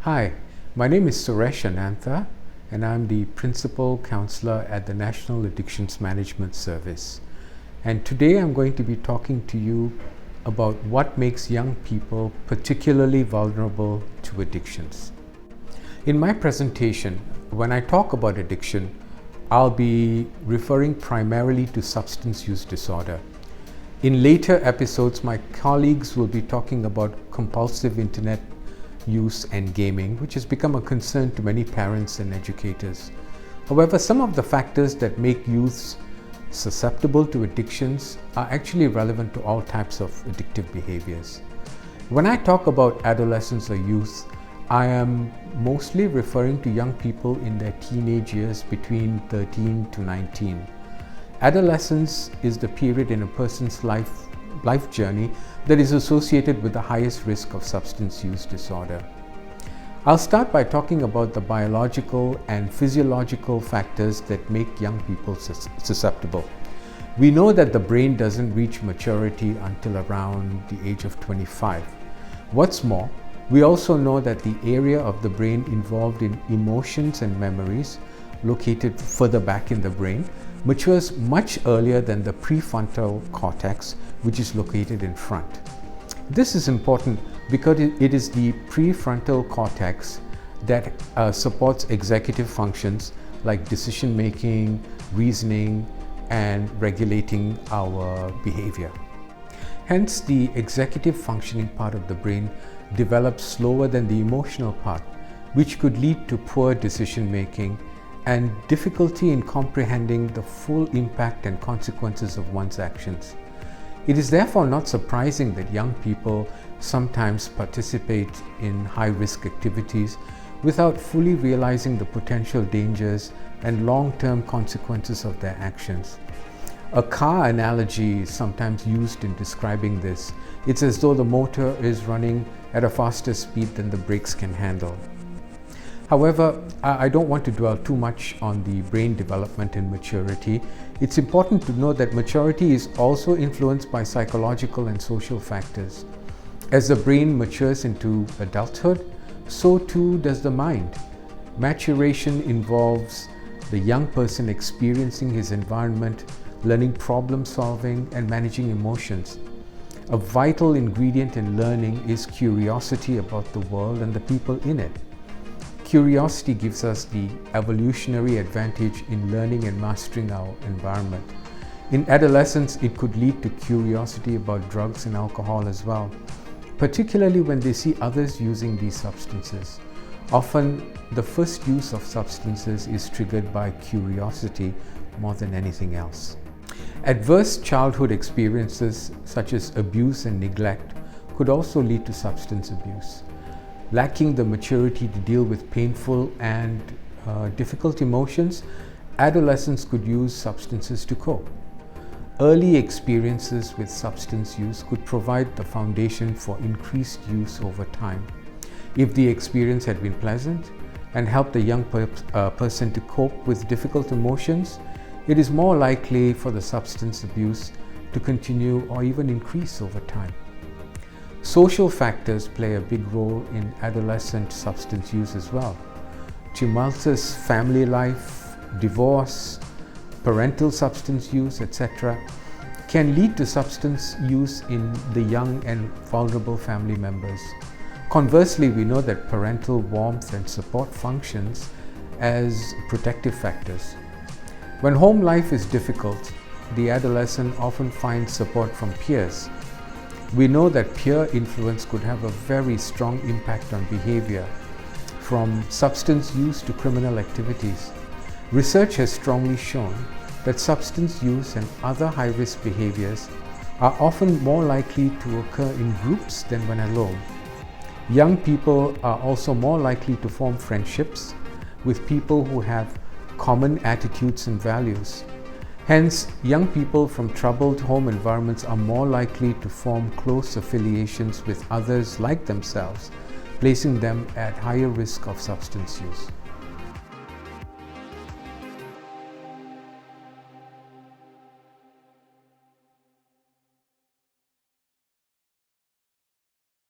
Hi, my name is Suresh Anatha, and I'm the Principal Counselor at the National Addictions Management Service. And today I'm going to be talking to you about what makes young people particularly vulnerable to addictions. In my presentation, when I talk about addiction, I'll be referring primarily to substance use disorder. In later episodes, my colleagues will be talking about compulsive internet use and gaming, which has become a concern to many parents and educators. However, some of the factors that make youths susceptible to addictions are actually relevant to all types of addictive behaviors. When I talk about adolescents or youth, I am mostly referring to young people in their teenage years between 13 to 19. Adolescence is the period in a person's life journey that is associated with the highest risk of substance use disorder. I'll start by talking about the biological and physiological factors that make young people susceptible. We know that the brain doesn't reach maturity until around the age of 25. What's more, we also know that the area of the brain involved in emotions and memories, located further back in the brain, matures much earlier than the prefrontal cortex, which is located in front. This is important because it is the prefrontal cortex that supports executive functions like decision making, reasoning, and regulating our behavior. Hence, the executive functioning part of the brain develops slower than the emotional part, which could lead to poor decision making and difficulty in comprehending the full impact and consequences of one's actions. It is therefore not surprising that young people sometimes participate in high-risk activities without fully realizing the potential dangers and long-term consequences of their actions. A car analogy is sometimes used in describing this. It's as though the motor is running at a faster speed than the brakes can handle. However, I don't want to dwell too much on the brain development and maturity. It's important to know that maturity is also influenced by psychological and social factors. As the brain matures into adulthood, so too does the mind. Maturation involves the young person experiencing his environment, learning problem solving, and managing emotions. A vital ingredient in learning is curiosity about the world and the people in it. Curiosity gives us the evolutionary advantage in learning and mastering our environment. In adolescence, it could lead to curiosity about drugs and alcohol as well, particularly when they see others using these substances. Often, the first use of substances is triggered by curiosity more than anything else. Adverse childhood experiences such as abuse and neglect could also lead to substance abuse. Lacking the maturity to deal with painful and difficult emotions, adolescents could use substances to cope. Early experiences with substance use could provide the foundation for increased use over time. If the experience had been pleasant and helped the young person to cope with difficult emotions, it is more likely for the substance abuse to continue or even increase over time. Social factors play a big role in adolescent substance use as well. Tumultuous family life, divorce, parental substance use, etc., can lead to substance use in the young and vulnerable family members. Conversely, we know that parental warmth and support functions as protective factors. When home life is difficult, the adolescent often finds support from peers. We know that peer influence could have a very strong impact on behavior, from substance use to criminal activities. Research has strongly shown that substance use and other high-risk behaviors are often more likely to occur in groups than when alone. Young people are also more likely to form friendships with people who have common attitudes and values. Hence, young people from troubled home environments are more likely to form close affiliations with others like themselves, placing them at higher risk of substance use.